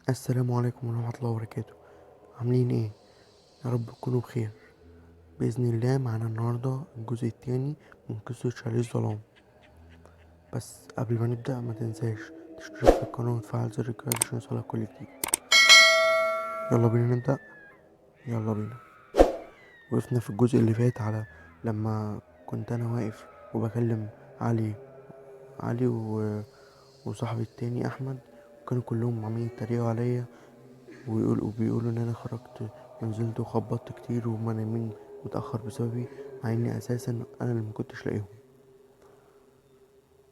السلام عليكم ورحمة الله وبركاته. عاملين ايه؟ يا رب تكونوا بخير. بإذن الله معانا النهاردة الجزء التاني من قصة شاليه الظلام. بس قبل ما نبدأ ما تنساش تشترك في القناة وتفعل زر الجرس عشان يوصلك كل جديد. يلا بينا نبدأ. يلا بينا. وقفنا في الجزء اللي فات على لما كنت انا واقف وبكلم علي وصاحبي التاني احمد، وكانوا كلهم عمالين يتريقوا عليا وبيقولوا ان انا خرجت ونزلت وخبطت كتير وهما نايمين متأخر بسببي، مع اني اساسا انا اللي مكنتش لاقيهم.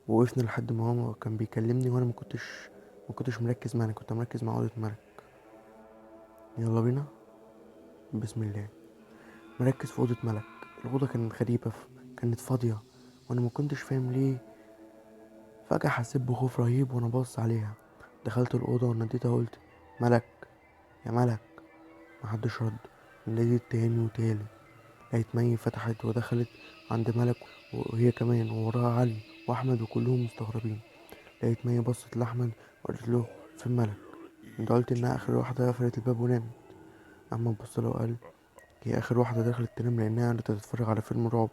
ووقفنا لحد ما هو كان بيكلمني وانا ما كنتش مركز معاه، انا كنت مركز مع اوضة ملك. يلا بينا. بسم الله. مركز في اوضة ملك. الاوضة كانت غريبة، كانت فاضية، وانا ما كنتش فاهم ليه. فجأة حسيت بخوف رهيب وانا باص عليها. دخلت الأوضة وناديتها وقلت: ملك، يا ملك. محدش رد. ناديت تاني وتالت. لقيت مي فتحت ودخلت عند ملك، وهي كمان ووراها علي واحمد وكلهم مستغربين. لقيت مي بصت لاحمد وقالت له: فين ملك؟ انت قلت انها اخر واحده قفلت الباب ونامت. احمد بص له وقال: هي اخر واحده دخلت تنام لانها قعدت تتفرج على فيلم رعب.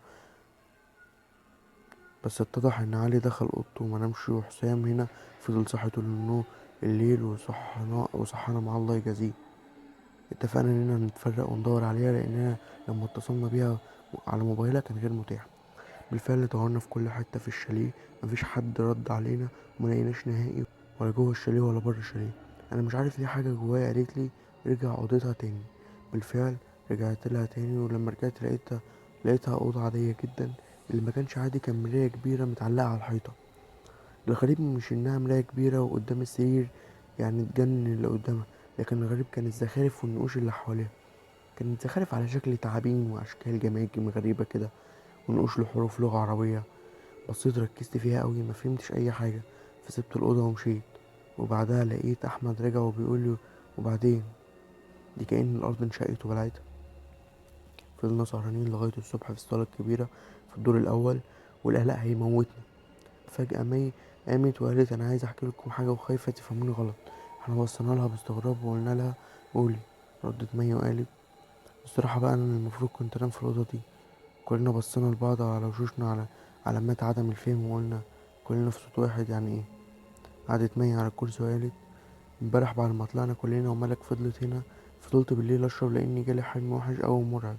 بس اتضح ان علي دخل اوضته وما نامش، وحسام هنا فضل صاحي طول الليل وصحنا مع الله يجازيه. اتفقنا اننا نتفرق وندور عليها لاننا لما اتصلنا بيها على موبايلها كان غير متاح. بالفعل دورنا في كل حتة في الشاليه، مفيش حد رد علينا، وملقيناش نهائي، ولا جوه الشاليه ولا بره الشاليه. انا مش عارف ليه حاجة جوايا قالت لي ارجع اوضتها تاني. بالفعل رجعت لها تاني، ولما رجعت لقيتها اوضة عادية جدا. اللي ما كانش عادي كان مراية كبيرة متعلقة على الحيطة. الغريب مش انها مراية كبيرة وقدام السرير يعني تجنن اللي قدامها، لكن الغريب كان الزخارف والنقوش اللي حواليها. كانت زخارف على شكل تعابين واشكال جماجم غريبة كده، ونقوش لحروف لغة عربية. بصيت ركزت فيها قوي، ما فهمتش اي حاجه، فسبت الاوضه ومشيت. وبعدها لقيت احمد رجع وبيقول لي: وبعدين؟ دي كأن الارض انشقت وبلعتها. فضلنا سهرانين لغايه الصبح في الصاله الكبيره في الدور الاول، والقلق هيموتنا. فجاه مي قامت وقالت: انا عايزه احكي لكم حاجه وخايفه تفهموني غلط. احنا بصينا لها باستغراب وقلنا لها: قولي. ردت مي وقالت: الصراحه بقى انا المفروض كنت انام في الاوضه دي. كلنا بصينا لبعض على وشوشنا على علامات عدم الفهم، وقلنا كلنا في صوت واحد: يعني ايه؟ قعدت مي على الكرسي وقالت: امبارح بعد ما طلعنا كلنا وملك فضلت هنا، فضلت بالليل اشرب لاني جالي حلم وحش اوي ومرعب.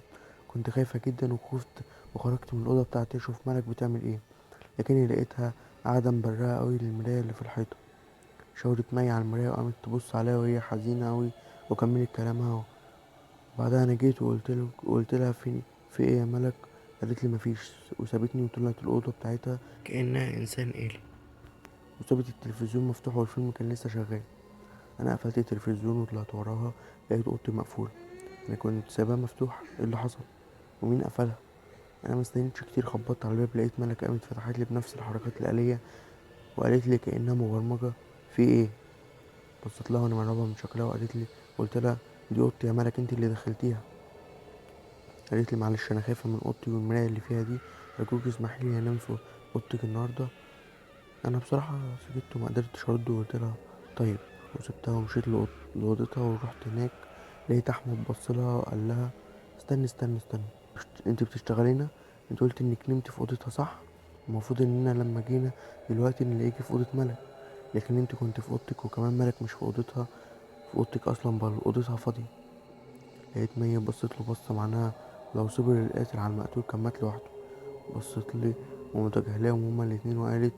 كنت خايفة جدا وخفت، وخرجت من الأوضة بتاعتي أشوف ملك بتعمل ايه، لكني لقيتها قاعدة مبرقة أوي للمراية اللي في الحيطة. شاورت مي على المراية وقامت تبص عليها وهي حزينة أوي، وكملت كلامها. وبعدها أنا جيت وقلت لها: في ايه يا ملك؟ قالت لي: مفيش، وسابتني وطلعت الأوضة بتاعتها كأنها إنسان آلي، وسابت التلفزيون مفتوح والفيلم كان لسه شغال. انا قفلت التلفزيون وطلعت وراها، لقيت اوضتي مقفوله. انا كنت سايبها مفتوح. ايه اللي حصل؟ ومين قفلها؟ انا ما استنيتش كتير، خبطت على الباب لقيت ملك قامت فتحت لي بنفس الحركات الآلية، وقالت لي كأنها مبرمجه: في ايه؟ بصيت لها وانا مرعوبه من شكلها وقالت لي. قلت لها: دي اوضتي يا ملك، انت اللي دخلتيها. قالت لي: معلش انا خايفه من اوضتي والمرايه اللي فيها دي، ارجوك اسمحي لي انام في اوضتك النهارده. انا بصراحه سكت وما قدرتش ارد، وقلت لها: طيب. وسبتها ومشيت لأوضتها ورحت هناك. لقيت احمد بصلها وقال لها: استني استني استني، انت بتشتغلينا؟ انت قلت انك نمت في اوضتها صح؟ المفروض اننا لما جينا دلوقتي نلاقيكي في اوضه ملك، لكن انت كنت في اوضتك، وكمان ملك مش في اوضتها، في اوضتك اصلا، بل اوضتها فاضيه. لقيت مي بصت له بصه معناها لو صبر القاتل على المقتول كان مات لوحده. بصت لي ومتجاهلاهم هما الاتنين وقالت: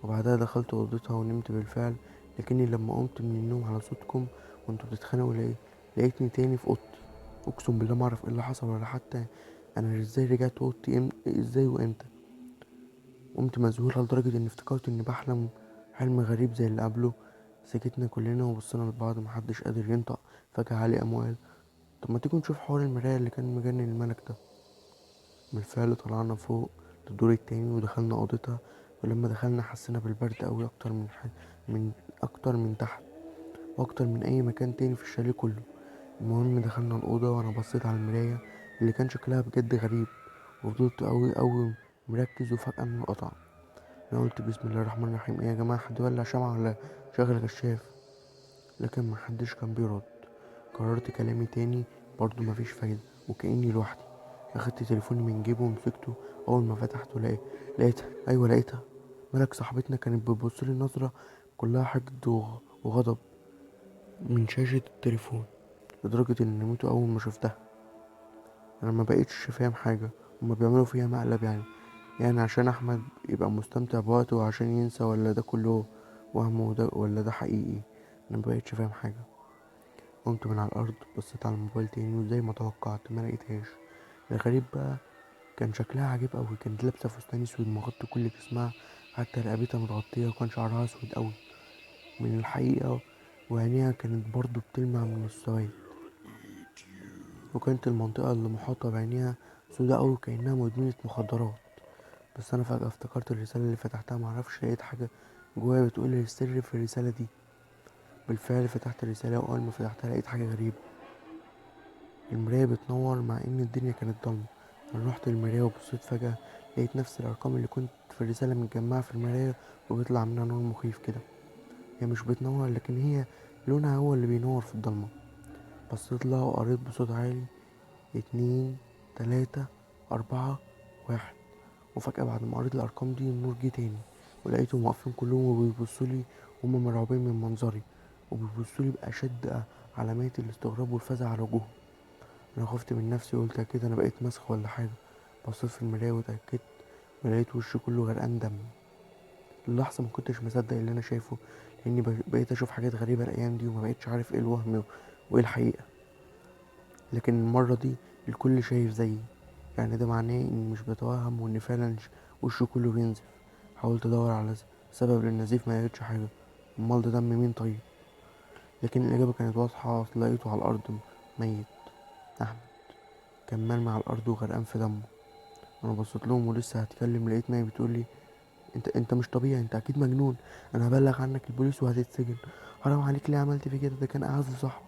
وبعدها دخلت اوضتها ونمت بالفعل، لكني لما قمت من النوم على صوتكم وانتوا بتتخانقوا لقيتني تاني في اوضتي. اقسم بالله ما اعرف ايه اللي حصل، ولا حتى انا ازاي رجعت اوضتي ازاي وامتى. قمت مذهولة لدرجة اني افتكرت اني بحلم حلم غريب زي اللي قبله. سكتنا كلنا وبصينا لبعض، محدش قادر ينطق. فجأة علي قام وقال: طب ما تيجوا نشوف حوار المراية اللي كان مجنن الملك ده. بالفعل طلعنا فوق للدور التاني ودخلنا اوضتها. ولما دخلنا حسينا بالبرد قوي من اكتر من تحت، واكتر من اي مكان تاني في الشاليه كله. المهم دخلنا الاوضه وانا بصيت على المرايه اللي كان شكلها بجد غريب، وفضلت قوي مركز، وفجاه النور قطع. انا قلت: بسم الله الرحمن الرحيم، ايه يا جماعه؟ حد ولع شمعة ولا شغل كشاف؟ لكن محدش كان بيرد. قررت كلامي تاني، برضه مفيش فايدة وكأني لوحدي. اخدت تليفوني من جيبه ومسكته. اول ما فتحته لقيتها، ايوه لقيتها. ملك صاحبتنا كانت بتبصلي نظرة كلها حقد وغضب من شاشة التليفون، لدرجة اني نمت اول ما شفتها. انا ما بقيتش فاهم حاجة. هما بيعملوا فيها مقلب يعني عشان احمد يبقى مستمتع بوقته وعشان ينسى، ولا ده كله وهم ولا ده حقيقي؟ انا ما بقيتش فاهم حاجة. قمت من على الارض، بصيت على الموبايل تاني وزي ما توقعت ما لقيتهاش. الغريب بقى كان شكلها عجيب قوي. كانت لابسه فستان اسود مغطي كل جسمها، حتى رقبتها متغطيه، وكان شعرها اسود قوي من الحقيقه، وعينيها كانت برضو بتلمع من السواد. وكانت المنطقه اللي محاطه بعينيها سودا قوي كأنها مدمنة مخدرات. بس انا فجأة افتكرت الرسالة اللي فتحتها، معرفش لقيت حاجة جوايا بتقول لي السر في الرسالة دي. بالفعل فتحت الرسالة، واول ما فتحتها لقيت حاجة غريبة. المراية بتنور مع ان الدنيا كانت ضلمة. انا رحت المراية وبصيت، فجأة لقيت نفس الارقام اللي كنت في الرسالة متجمعة في المراية، وبيطلع منها نور مخيف كده. هي مش بتنور، لكن هي لونها هو اللي بينور في الضلمة. بصيت لها وقريت بصوت عالي: 2 3 4 1. وفجأة بعد ما قريت الأرقام دي النور جه تاني، ولقيتهم واقفين كلهم وبيبصولي، وهما مرعوبين من منظري، وبيبصولي بأشد علامات الاستغراب والفزع على وجوههم. أنا خفت من نفسي وقلت أكيد أنا بقيت مسخ ولا حاجة. بصيت في المراية واتأكدت، ولقيت وشي كله غرقان دم. اللحظة ما كنتش مصدق اللي أنا شايفه، لأني بقيت أشوف حاجات غريبة الأيام دي، وما بقيتش عارف إيه الوهم وإيه الحقيقة. لكن المرة دي الكل شايف زيي، يعني ده معناه إني مش بتوهم، وإن فعلا وشه كله بينزف. حاولت أدور على سبب للنزيف، ما لقيتش حاجة. أمال ده دم مين طيب؟ لكن الإجابة كانت واضحة، لقيته على الأرض ميت. أحمد كان مرمي على الأرض وغرقان في دمه. أنا بصيت لهم ولسه هتكلم، لقيت ماي بتقولي: انت مش طبيعي، انت اكيد مجنون. انا هبلغ عنك البوليس وهتتسجن. حرام عليك، ليه عملت في كده؟ ده كان اعز صاحبك.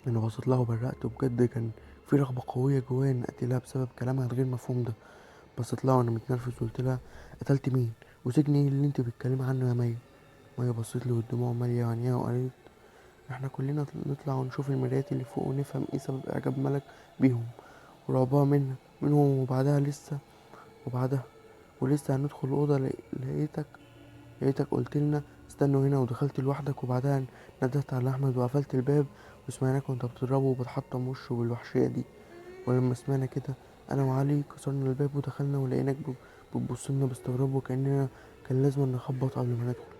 انا بصيت لها وبرقت، وبجد كان في رغبه قويه جوايا ان اقتلها بسبب كلامها الغير مفهوم ده. بصيت لها وانا متنرفز وقلت لها: قتلت مين؟ وسجن ايه اللي انت بتتكلمي عنه يا مي؟ مي بصيت لي والدموع ماليه عينيها وقالت: احنا كلنا نطلع ونشوف المرايات اللي فوق ونفهم ايه سبب اعجاب ملك بيهم ورعبها منهم. وبعدها ولسه هندخل الاوضه لقيتك قلت لنا استنوا هنا، ودخلت لوحدك. وبعدها ندهت على احمد وقفلت الباب، وسمعناك وانت بتضربه وبتحطم وشه بالوحشيه دي. ولما سمعنا كده انا وعلي كسرنا الباب ودخلنا، ولقيناك بتبصلنا باستغراب، وكاننا كان لازم نخبط قبل ما ندخل.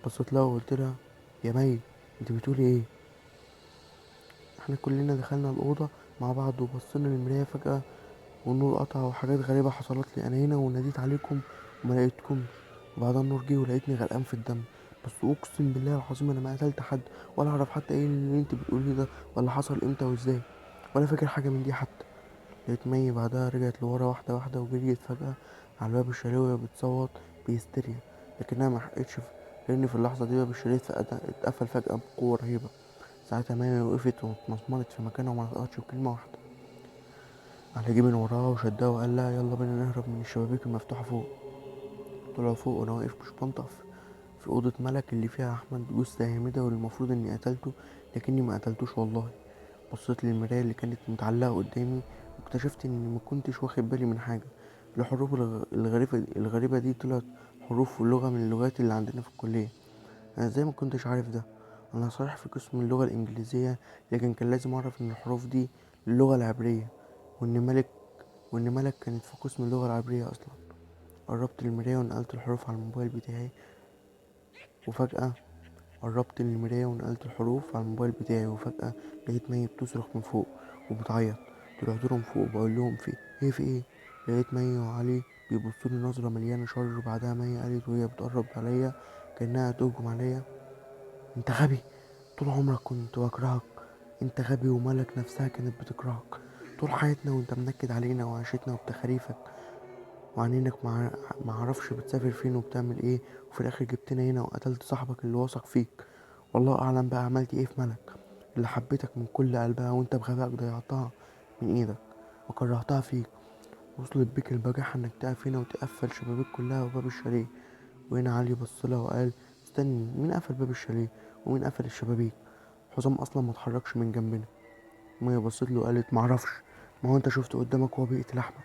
بصيت لها وقلت لها: يا مي، انت بتقولي ايه؟ احنا كلنا دخلنا الاوضه مع بعض وبصينا للمرايه، فجاه والنور قطع وحاجات غريبه حصلت لي. انا هنا وناديت عليكم وما لقيتكمش، وبعدها النور جه ولقيتني غرقان في الدم. بس اقسم بالله العظيم انا ما قتلت حد، ولا اعرف حتى ايه اللي انت بتقوليه ده، ولا حصل امتى وازاي، ولا فاكر حاجه من دي حتى. لقيت مي بعدها رجعت لورا واحده واحده، وجريت فجاه على باب الشاليه وهي بتصوت بهستيريا. لكنها ما حقتش، لان في اللحظه دي باب الشاليه اتقفل فجاه بقوه رهيبه. ساعتها مي وقفت واتمسمرت في مكانها وما نطقتش بكلمه واحده. على جه من وراها وشدها وقال لها: يلا بينا نهرب من الشبابيك المفتوحه فوق. طلعوا فوق وانا واقف مش بنطق في اوضه ملك اللي فيها احمد جثه هامده، واللي المفروض اني قتلته، لكني ما قتلتوش والله. بصيت للمرايه اللي كانت متعلقه قدامي، واكتشفت اني ما كنتش واخد بالي من حاجه. الحروف الغريبه دي طلعت حروف ولغه من اللغات اللي عندنا في الكليه. انا ازاي ما كنتش عارف ده؟ انا صحيح في قسم اللغه الانجليزيه، لكن كان لازم اعرف ان الحروف دي اللغه العبريه، وان ملك وان ملك كانت في قسم اللغه العبريه اصلا. قربت المرايه ونقلت الحروف على الموبايل بتاعي، وفجاه قربت المراية ونقلت الحروف على الموبايل بتاعي، وفجأة لقيت مي بتصرخ من فوق وبتعيط. طلعت لهم فوق بقول لهم: في ايه؟ لقيت مي وعلي بيبصولي نظرة مليانة شر. وبعدها مي قالت وهي بتقرب عليا كأنها تهجم عليا: انت غبي، طول عمرك كنت بكرهك. انت غبي، وملك نفسها كانت بتكرهك طول حياتنا، وانت منكد علينا وعيشتنا وبتخاريفك وعنينك. معرفش بتسافر فين وبتعمل ايه، وفي الاخر جبتنا هنا وقتلت صاحبك اللي وثق فيك. والله اعلم بقى عملت ايه في ملك اللي حبيتك من كل قلبها، وانت بغبائك ضيعتها من ايدك وكرهتها فيك. وصلت بيك البجاحة انك تقف هنا وتقفل شبابيك كلها وباب الشاليه. وهنا علي بصلها وقال: مستني. مين قفل باب الشاليه ومين قفل الشبابيك؟ حسام اصلا ما اتحركش من جنبنا. مية بصت له وقالت معرفش. ما هو انت شفت قدامك وهو بيقتل احمد؟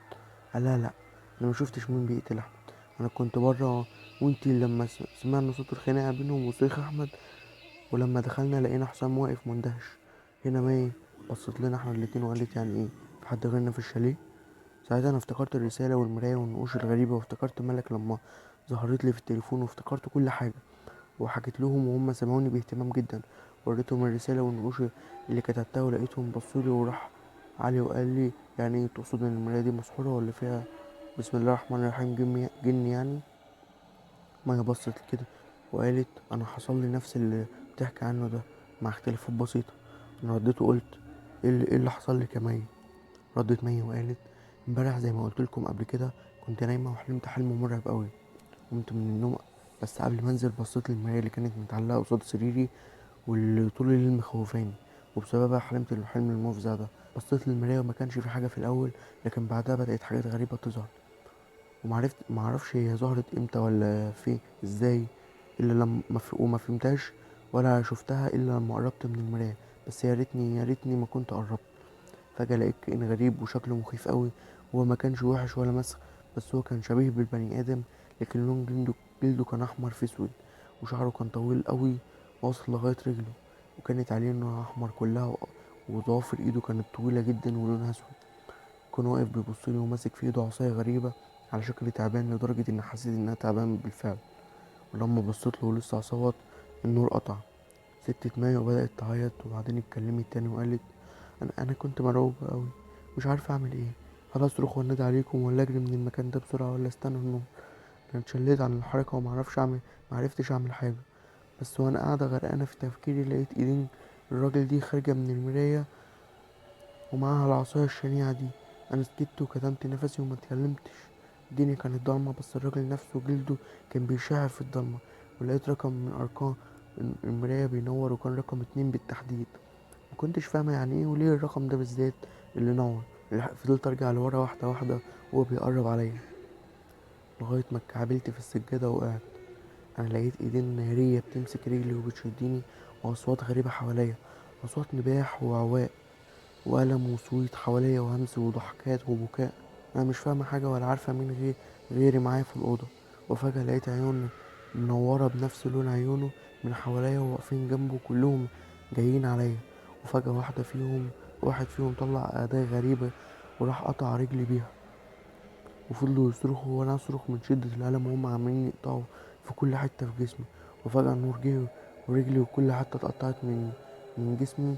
قال لا لا، انا ما شفتش مين بيقتل احمد. انا كنت بره وانتي لما سمعنا صوت الخناقه بينهم وصريخ احمد، ولما دخلنا لقينا حسام واقف مندهش. هنا مي بصت لنا احنا الاتنين وقالت يعني ايه، في حد غيرنا في الشاليه؟ ساعتها انا افتكرت الرساله والمرايه والنقوش الغريبه، وافتكرت ملك لما ظهرت لي في التليفون، وافتكرت كل حاجه. وحكيت لهم وهم سمعوني باهتمام جدا. وريتهم الرسالة والنقوش اللي كتبتها، ولقيتهم بصولي. وراح علي وقال لي يعني ايه، تقصد ان المراية دي مسحورة ولا فيها بسم الله الرحمن الرحيم جن يعني؟ مايا بصت كده وقالت انا حصل لي نفس اللي بتحكي عنه ده، مع اختلافات بسيطة. انا رديت وقلت إيه اللي حصل لك يا مي؟ ردت مي وقالت امبارح زي ما قلت لكم قبل كده، كنت نايمة وحلمت حلم مرعب قوي. قمت من النوم، بس قبل ما انزل بصيت للمراية اللي كانت متعلقة قصاد سريري، واللي طول الليل مخوفاني، وبسببها حلمت الحلم المفزع ده. بصيت للمراية وما كانش في حاجة في الأول، لكن بعدها بدأت حاجات غريبة تظهر. معرفش هي ظهرت امتى ولا في ازاي، الا وما فهمتهاش ولا شفتها الا لما قربت من المراية. بس يا ريتني ما كنت قربت. فجأة لقيت كائن غريب وشكله مخيف قوي. هو ما كانش وحش ولا مسخ، بس هو كان شبيه بالبني آدم، لكن لون جلده كان أحمر في أسود، وشعره كان طويل قوي واصل لغاية رجله، وكانت عليه نوع أحمر كلها، وضوافر إيده كانت طويلة جدا ولونها أسود. كان واقف بيبصلي وماسك في إيده عصاية غريبة على شكل تعبان، لدرجة إني حسيت إنها تعبان بالفعل. ولما بصيت له ولسه هصوت، النور قطع. سكتت مايا وبدأت تعيط، وبعدين اتكلمت تاني وقالت انا كنت مرعوبة قوي، مش عارفة اعمل ايه. هل اصرخ وانادي عليكم، ولا اجري من المكان ده بسرعة، ولا استنى النوم؟ انا اتشليت عن الحركة معرفتش اعمل حاجة. بس وانا قاعدة غرقانة في تفكيري، لقيت ايدين الراجل دي خارجة من المراية ومعاها العصاية الشنيعة دي. انا سكت وكتمت نفسي وما اتكلمتش. الدنيا كانت ضلمة، بس الراجل نفسه جلده كان بيشع في الضلمة. ولقيت رقم من ارقام المراية بينور، وكان رقم 2 بالتحديد. مكنتش فاهمة يعني ايه وليه الرقم ده بالذات اللي نور. فضلت ارجع لورا واحدة واحدة وهو بيقرب عليا، لغاية ما اتكعبلت في السجادة وقعت. انا لقيت ايدين نارية بتمسك رجلي وبتشدني، واصوات غريبة حواليا، اصوات نباح وعواء وألم وصويت حواليا، وهمس وضحكات وبكاء. انا مش فاهمة حاجة ولا عارفة مين غيري معايا في الأوضة. وفجأة لقيت عيون منورة بنفس لون عيونه من حواليا، وواقفين جنبه كلهم جايين عليا. وفجأة واحد فيهم طلع أداة غريبة وراح قطع رجلي بيها. وفضلوا يصرخوا وانا اصرخ من شدة الألم، وهم عمالين يقطعوا في كل حتة في جسمي. وفجأة النور جه ورجلي وكل حتة اتقطعت من جسمي.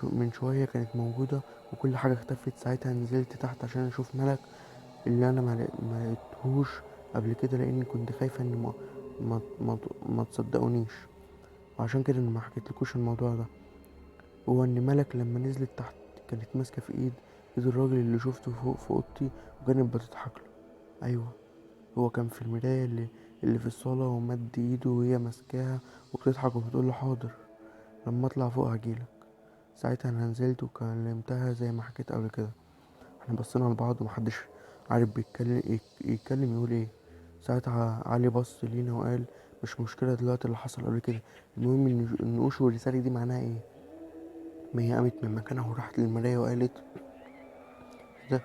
من شوية كانت موجودة، وكل حاجة اختفت. ساعتها نزلت تحت عشان اشوف ملك، اللي انا ما لقيتهوش قبل كده، لاني كنت خايفة ان ما تصدقونيش. وعشان كده انا ما حكيتلكوش الموضوع ده. هو ان ملك لما نزلت تحت كانت ماسكة في ايد الراجل اللي شفته فوق في اوضتي، وكانت بتضحك له. ايوه، هو كان في المراية اللي في الصالة، ومد ايده وهي ماسكاها وبتضحك وبتقول له حاضر، لما اطلع فوق هجيلك. ساعتها انا نزلت وكلمتها زي ما حكيت قبل كده. احنا بصينا لبعض ومحدش عارف يتكلم يقول ايه. ساعتها علي بص لينا وقال مش مشكلة دلوقتي اللي حصل قبل كده، المهم ان النقوش والرسالة دي معناها ايه. ما هي قامت من مكانها وراحت للمراية وقالت ده،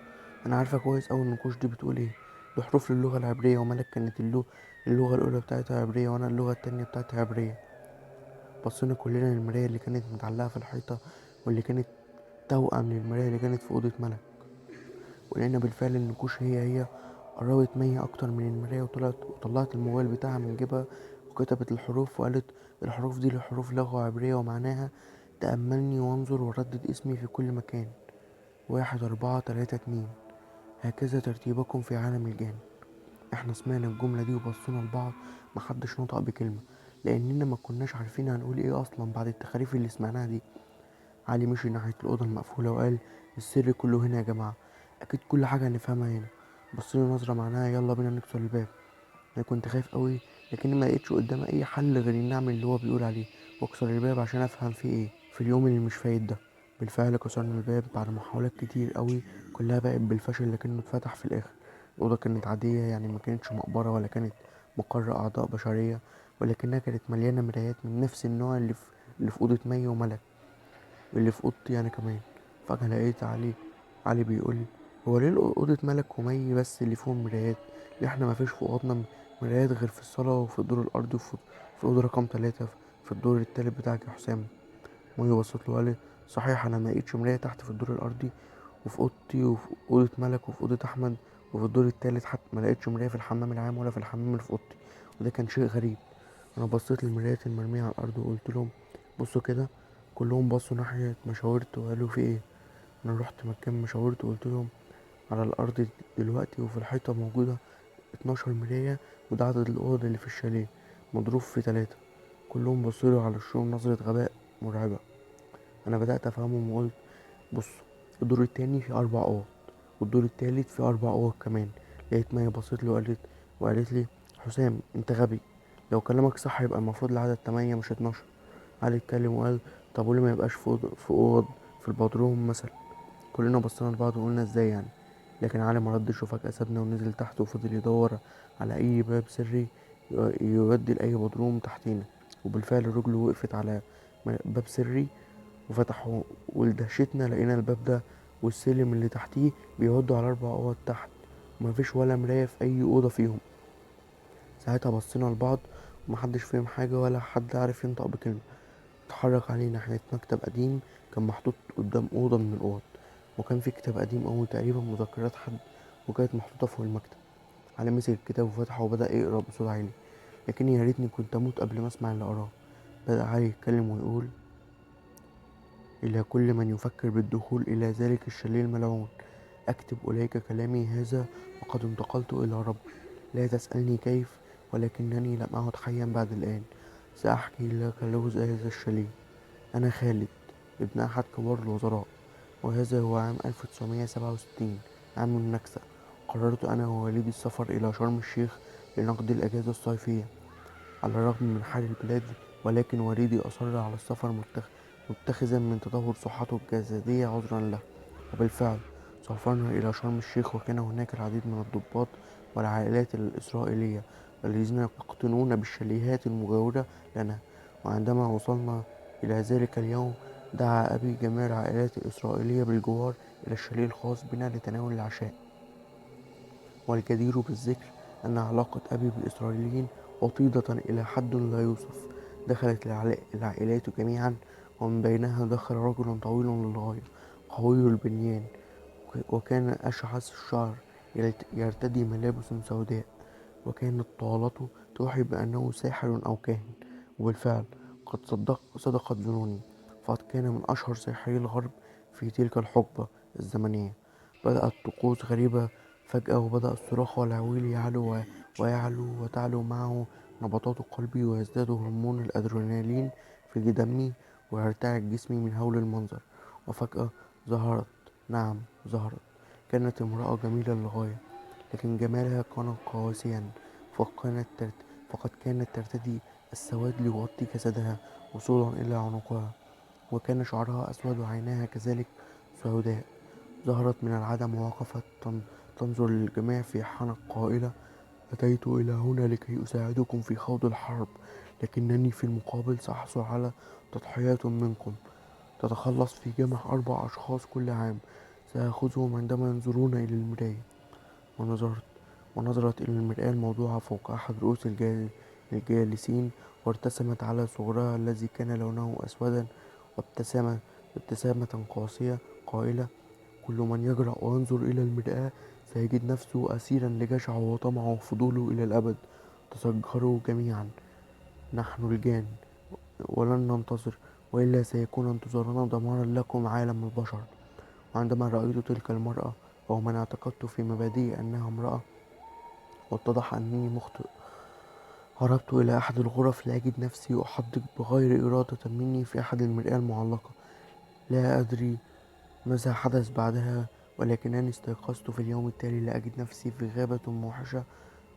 انا عارفة كويس اوي النقوش دي بتقول ايه. دي حروف للغة العبرية، وملك كانت اللغة الأولى بتاعتها عبرية، وأنا اللغة التانية بتاعتي عبرية. بصينا كلنا للمراية اللي كانت متعلقة في الحيطة، واللي كانت توأم للمراية اللي كانت في أوضة ملك. ولقينا بالفعل النقوش هي قربت مية أكتر من المراية، وطلعت الموبايل بتاعها من جيبها، وكتبت الحروف وقالت الحروف دي لحروف لغة عبرية، ومعناها تأملني وانظر وردد اسمي في كل مكان. 1 4 3 2، هكذا ترتيبكم في عالم الجان. احنا سمعنا الجملة دي وبصينا لبعض، محدش نطق بكلمة، لأننا ما كناش عارفين هنقول ايه أصلا بعد التخاريف اللي سمعناها دي. علي مشي ناحية الأوضة المقفولة وقال السر كله هنا يا جماعة، أكيد كل حاجة هنفهمها هنا. بصيله نظرة معناها يلا بينا نكسر الباب. أنا كنت خايف قوي، لكني ما لقيتش قدامي أي حل غير إني أعمل اللي هو بيقول عليه، وأكسر الباب عشان أفهم فيه إيه في اليوم اللي مش فايت ده. بالفعل كسرنا الباب بعد محاولات كتير قوي، كلها بقت بالفشل، لكنه اتفتح في الآخر. الأوضة كانت عادية، يعني ما كانتش مقبرة ولا كانت مقر أعضاء بشرية. ولكنها كانت مليانة مرايات من نفس النوع اللي في أوضة مي وملك، واللي في أوضتي أنا كمان. فجأة لقيت علي بيقول لي: هو ليه أوضة ملك ومي بس اللي فيهم مرايات؟ ليه احنا مفيش في أوضنا مرايات غير في الصالة وفي الدور الأرضي في أوضة رقم 3 في الدور التالت بتاعك يا حسام؟ مي بصت له وقالت: صحيح أنا ملقتش مراية تحت في الدور الأرضي، وفي أوضتي وفي أوضة ملك وفي أوضة أحمد وفي الدور التالت، حتى ملقتش مراية في الحمام العام ولا في الحمام اللي في أوضتي. وده كان شيء غريب. أنا بصيت للمرايات المرمية على الأرض وقلت لهم: بصوا كده. كلهم بصوا ناحية ما شاورت وقالوا: في ايه؟ انا رحت مكان ما شاورت وقلت لهم: على الارض دلوقتي وفي الحيطة موجودة 12 مراية، وده عدد الأوض اللي في الشاليه مضروب في 3. كلهم بصوا على الشوم نظرة غباء مرعبة. انا بدأت افهمهم وقلت: بصوا، الدور التاني فيه 4 أوض، والدور التالت فيه 4 أوض كمان. لقيت مي بصيت لي وقالت لي: حسام انت غبي، لو كلامك صح يبقى المفروض العدد 8 مش 12. علي اتكلم وقال: طب وليه ما يبقاش في أوض في البدروم مثلا؟ كلنا بصينا لبعض وقلنا: ازاي يعني؟ لكن علي مردش، وفجأة سابنا ونزل تحت وفضل يدور على أي باب سري يودي لأي بدروم تحتينا. وبالفعل رجله وقفت على باب سري وفتحه، ولدهشتنا لقينا الباب ده والسلم اللي تحتيه بيودوا على 4 أوض تحت، ومفيش ولا مراية في أي أوضة فيهم. ساعتها بصينا لبعض ومحدش فهم حاجة ولا حد عارف ينطق بكلمة. اتحرك عليه ناحية مكتب قديم كان محطوط قدام أوضة من الأوض، وكان في كتاب قديم أوي تقريبا مذكرات حد، وكانت محطوطة فوق المكتب. علي مسك الكتاب وفتحه وبدأ يقرأ بصوت عالي، لكني يا ريتني كنت أموت قبل ما أسمع اللي قراه. بدأ علي يتكلم ويقول: إلى كل من يفكر بالدخول إلى ذلك الشليل الملعون، أكتب إليك كلامي هذا وقد انتقلت إلى ربي. لا تسألني كيف، ولكنني لم أعد حيا بعد الآن. سأحكي لك لغز هذا الشليل. أنا خالد، ابن أحد كبار الوزراء، وهذا هو عام 1967، عام النكسة. قررت أنا ووالدي السفر إلى شرم الشيخ لنقضي الأجازة الصيفية. على الرغم من حال البلاد، ولكن والدي أصر على السفر متخذا من تدهور صحته الجسدية عذرا له. وبالفعل سافرنا إلى شرم الشيخ، وكان هناك العديد من الضباط والعائلات الإسرائيلية الذين يقطنون بالشاليهات المجاورة لنا. وعندما وصلنا إلى ذلك اليوم، دعا أبي جميع العائلات الإسرائيلية بالجوار إلى الشاليه الخاص بنا لتناول العشاء. والجدير بالذكر أن علاقة أبي بالإسرائيليين وطيدة إلى حد لا يوصف. دخلت العائلات جميعا، ومن بينها دخل رجل طويل للغاية قوي البنيان، وكان أشعث الشعر، يرتدي ملابس سوداء، وكانت طالته توحي بأنه ساحر أو كاهن. وبالفعل قد صدقت ظنوني، فقد كان من أشهر ساحري الغرب في تلك الحقبة الزمنية. بدأت طقوس غريبة فجأة، وبدأ الصراخ والعويل يعلو ويعلو وتعلو معه نبضات قلبي، ويزداد هرمون الأدرينالين في دمي، ويرتعد جسمي من هول المنظر. وفجأة ظهرت، نعم ظهرت، كانت امرأة جميلة للغاية، لكن جمالها كان قاسيا. فكانت ترت... فقد كانت ترتدي السواد ليغطي جسدها وصولا إلى عنقها، وكان شعرها أسود وعيناها كذلك سوداء. ظهرت من العدم ووقفت تنظر للجميع في حنق قائلة: أتيت إلى هنا لكي أساعدكم في خوض الحرب، لكنني في المقابل سأحصل على تضحيات منكم. تتخلص في جمع 4 أشخاص كل عام، سأخذهم عندما ينظرون إلى المراية. ونظرت ونظرت إلى المرآة الموضوعة فوق أحد رؤوس الجالسين، وارتسمت على صغرها الذي كان لونه أسودا، ابتسامة قاسية قائلة: كل من يجرأ وينظر إلى المرآة سيجد نفسه أسيرا لجشعه وطمعه وفضوله إلى الأبد. تسجروا جميعا، نحن الجان، ولن ننتظر، وإلا سيكون انتظارنا دمارا لكم عالم البشر. وعندما رأيت تلك المرأة، أو من اعتقدت في مبادئي أنها امرأة، واتضح أنني مخطئ، هربت إلى أحد الغرف لأجد نفسي أحدق بغير إرادة مني في أحد المرآة المعلقة. لا أدري ماذا حدث بعدها، ولكنني استيقظت في اليوم التالي لأجد نفسي في غابة موحشة،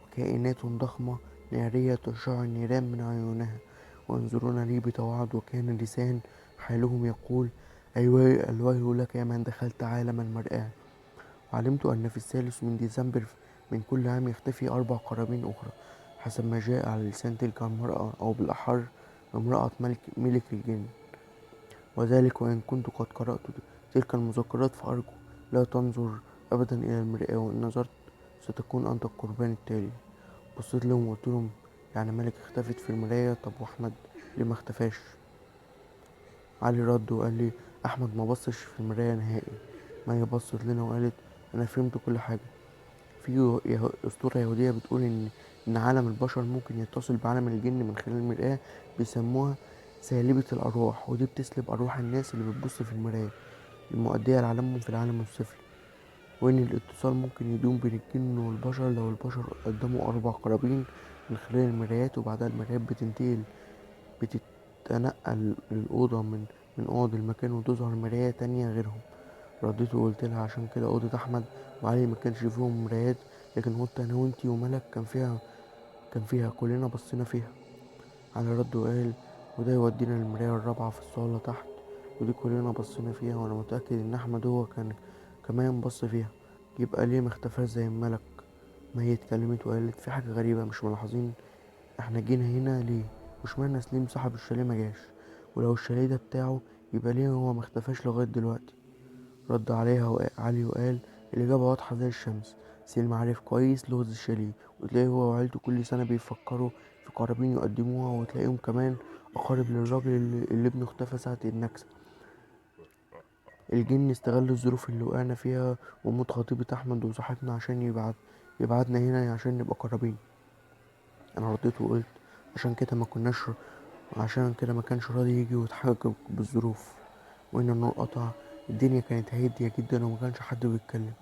وكائنات ضخمة نارية تشع النيران من عيونها وينظرون لي بتوعد، وكان لسان حالهم يقول: أيوه الويل لك يا من دخلت عالم المرآة. وعلمت أن في 3 من ديسمبر من كل عام يختفي 4 قرابين أخرى، حسب ما جاء على لسان تلك المرأة، أو بالأحر امرأة ملك الجن. وذلك وإن كنت قد قرأت تلك المذكرات، فأرجو لا تنظر أبدا إلى المرآة، وإن نظرت ستكون أنت القربان التالي. بصيت لهم وقلت لهم يعني ملك اختفت في المراية؟ طب وأحمد ليه ما اختفاش؟ علي رد وقال لي أحمد ما بصش في المراية نهائي. مي بصت لنا وقالت أنا فهمت كل حاجة. في أسطورة يهودية بتقول إن عالم البشر ممكن يتصل بعالم الجن من خلال المرآة، بيسموها سالبة الأرواح، ودي بتسلب أرواح الناس اللي بتبص في المراية المؤدية لعالمهم في العالم السفلي. وإن الاتصال ممكن يدوم بين الجن والبشر لو البشر قدموا 4 قرابين من خلال المرايات، وبعدها المرايات بتتنقل الأوضة من أوض المكان، وتظهر مراية تانية غيرهم. رديت وقلت لها عشان كده أوضة أحمد وعلي ما كانش فيهم مرايات، لكن أوضتي أنا وإنتي وملك كان فيها كلنا بصينا فيها. علي رد وقال وده يودينا للمراية الرابعة في الصالة تحت، ودي كلنا بصينا فيها، وأنا متأكد إن أحمد هو كان كمان بص فيها. يبقى ليه مختفاش زي الملك؟ ما هي اتكلمت وقالت في حاجة غريبة، مش ملاحظين احنا جينا هنا ليه؟ واشمعنى سليم صاحب الشاليه مجاش؟ ولو الشاليه ده بتاعه يبقى ليه هو مختفاش لغاية دلوقتي؟ رد عليها علي وقال الإجابة واضحة زي الشمس. سليم عارف كويس لغز الشاليه، وتلاقيه هو وعيلته كل سنة بيفكروا في قرابين يقدموها، وتلاقيهم كمان أقارب للراجل اللي ابنه اختفى ساعة النكسة. الجن استغل الظروف اللي وقعنا فيها وموت خطيبة أحمد وصاحبنا عشان يبعتنا هنا عشان نبقى قرابين. أنا رديت وقلت عشان كده ما كانش راضي يجي ويتحجج بالظروف. وإن النور قطع، الدنيا كانت هادية جدا وما كانش حد بيتكلم.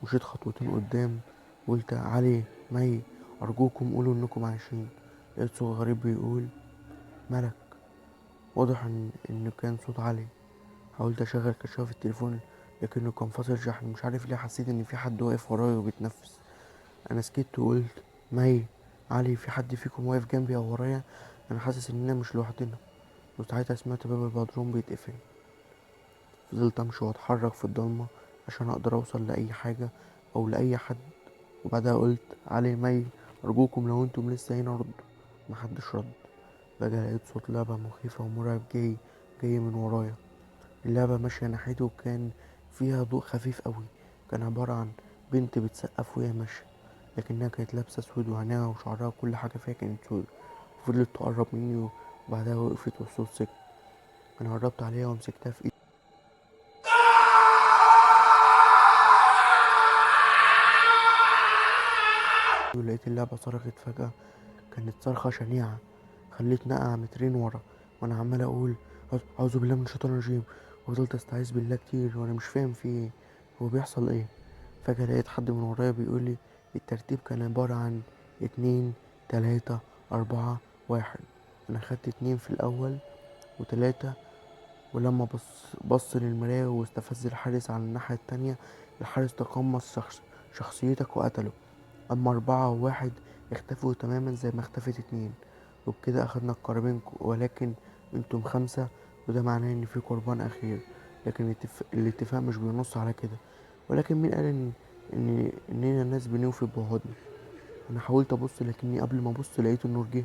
مشيت خطوتين قدام وقلت علي مي أرجوكم قولوا إنكم عايشين. لقيت صوت غريب بيقول ملك. واضح إن كان صوت علي. حاولت أشغل كشاف التليفون لكنه كان فاصل شحن. مش عارف ليه حسيت إن في حد واقف ورايا وبيتنفس. أنا سكت وقلت مي علي في حد فيكم واقف جنبي أو ورايا؟ أنا حاسس إننا مش لوحدنا. وساعتها سمعت باب البدروم بيتقفل. فضلت امشي واتحرك في الضلمة عشان اقدر اوصل لاي حاجة او لاي حد. وبعدها قلت علي مي ارجوكم لو انتم لسه هنا ردوا. محدش رد. فجأة لقيت صوت لعبة مخيفة ومرعب جاي من ورايا. اللعبة ماشية ناحيتي وكان فيها ضوء خفيف قوي. كان عبارة عن بنت بتسقف وهي ماشية، لكنها كانت لابسة اسود وعينيها وشعرها وكل حاجة فيها كانت سود. فضلت تقرب مني وبعدها وقفت والصوت سكت. انا قربت عليها ومسكتها في ايدي ولقيت اللعبة صرخت فجأة. كانت صرخة شنيعة خلتني أقع مترين ورا، وأنا عمال أقول أعوذ بالله من الشيطان الرجيم. وفضلت أستعيذ بالله كتير وأنا مش فاهم في إيه، هو بيحصل إيه. فجأة لقيت حد من ورايا بيقولي الترتيب كان عبارة عن 2 3 4 1. أنا خدت 2 في الأول و3، ولما بص للمراية واستفز الحارس على الناحية التانية، الحارس تقمص شخصيتك وقتله. أما 4 و1 اختفوا تماما زي ما اختفت 2. وبكده أخدنا القرابين، ولكن انتم 5، وده معناه إن في قربان أخير. لكن الاتفاق مش بينص على كده. ولكن مين قال إننا ناس بنوفي بوعودنا؟ أنا حاولت أبص، لكني قبل ما أبص لقيت النور جه.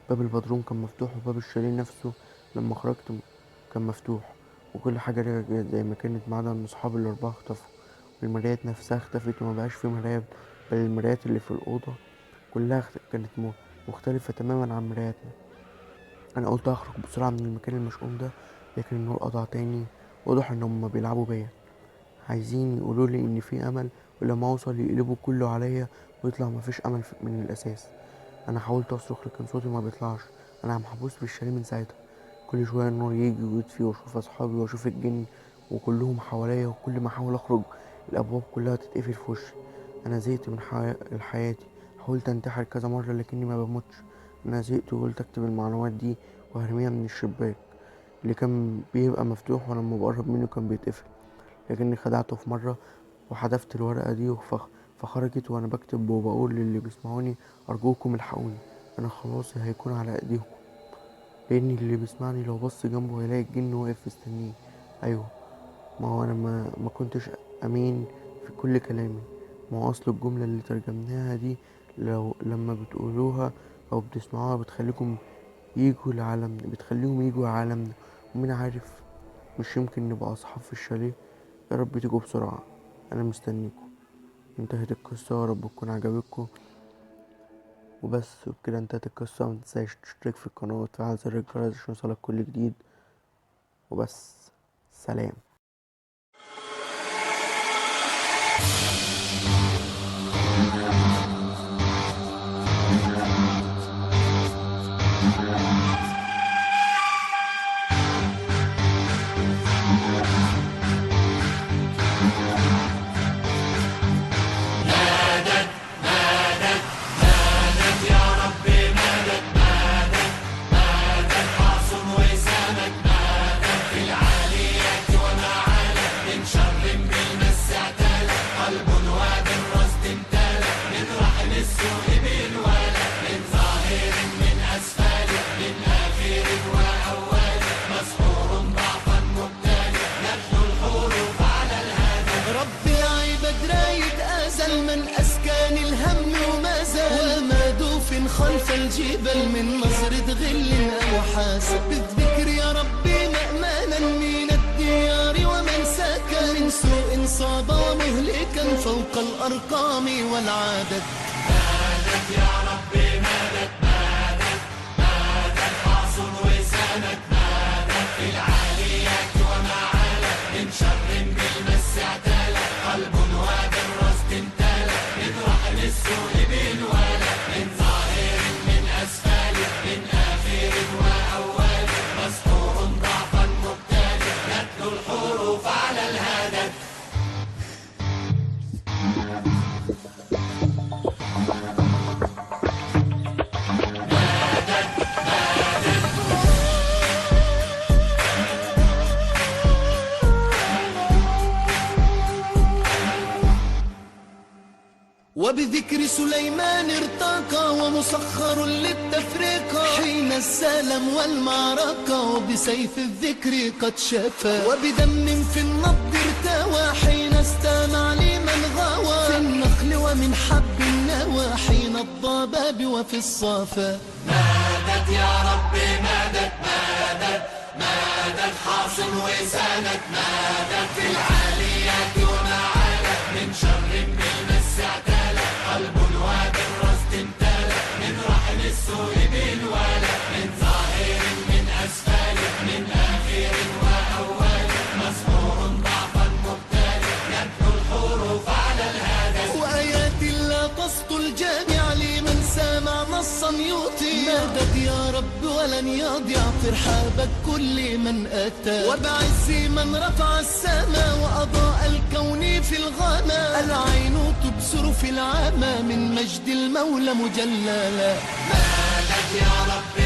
باب البدروم كان مفتوح، وباب الشاليه نفسه لما خرجت كان مفتوح، وكل حاجة رجعت زي ما كانت ما عدا إن أصحابي ال4 اختفوا. والمرايات نفسها اختفت ومبقاش في مرايات، بل المرايات اللي في الأوضة كلها كانت مختلفة تماما عن مراياتنا. أنا قلت أخرج بسرعة من المكان المشؤوم ده، لكن النور قطع تاني. واضح إنهم بيلعبوا بيا، عايزين يقولولي إن في أمل، ولما أوصل يقلبوا كله عليا ويطلع مفيش أمل من الأساس. أنا حاولت أصرخ لكن صوتي ما بيطلعش. أنا محبوس في الشاليه من ساعتها. كل شوية النور يجي ويطفي وأشوف أصحابي وأشوف الجن وكلهم حواليا، وكل ما أحاول أخرج الأبواب كلها تتقفل في وشي. أنا زهقت من حياتي. حاولت أنتحر كذا مرة لكني ما بموتش. أنا زهقت وقلت أكتب المعلومات دي وهرميها من الشباك اللي كان بيبقى مفتوح، ولما بقرب منه كان بيتقفل. لكني خدعته في مرة وحذفت الورقة دي فخرجت وأنا بكتب وبقول للي بيسمعوني أرجوكم الحقوني، أنا خلاص هيكون على أيديكم. لأن اللي بيسمعني لو بص جنبه هيلاقي الجن واقف مستنيه. أيوه، ما هو أنا ما كنتش أمين في كل كلامي. ما هو أصل الجملة اللي ترجمناها دي لما بتقولوها أو بتسمعوها بتخليكم يجوا لعالمنا، بتخليهم يجوا عالمنا. ومين عارف، مش يمكن نبقى أصحاب في الشاليه. يا رب تيجوا بسرعة، أنا مستنيكم. انتهت القصة، يا رب تكون عجبتكم. وبس، وبكده انتهت القصة. متنساش تشترك في القناة وتفعل زر الجرس عشان يوصلك كل جديد. وبس، سلام. من أسكان الهم وما زال ومادوف خلف الجبل من نظرة غل أو حاسد. بالذكر يا ربي مأمانا من الديار ومن سكن من سوء صاب ومهلكا فوق الأرقام والعادد. مادت يا ربي مادت مادت مادت حاصل وساند مادت في العاليات وما عالت من شر بالمس اعتالت قلب وادر السوء بالولد من ظاهر من أسفل من آخر وأول مسحور ضعفا مبتدئ يتلو الحروف على الهدف. وبذكر سليمان ارتقى ومسخر للتفرقة حين السلم والمعركة وبسيف الذكر قد شفى وبدم في النبض ارتوى حين استمع لمن غوى في النخل ومن حب النوى حين الضباب وفي الصافى. مادت يا ربي مادت مادت مادت حاصل وساند مادت في العاليات وما عالت من شر بالمس اعتالت قلب وادر رصد امتلأ من رحم السوء بالولد من ظاهر من أسفل من آخر وأول مسحور ضعفا مبتدئ يتلو الحروف على الهدف. وآيات لا تسطل الجامع لمن سامع نصا يطيع مادت يا رب ولن يضيع ترحابك كل من أتى وبعز من رفع السماء وأضاء الكون في الغمام العين تبصر في العمى من مجد المولى مجللا. مادت يا رب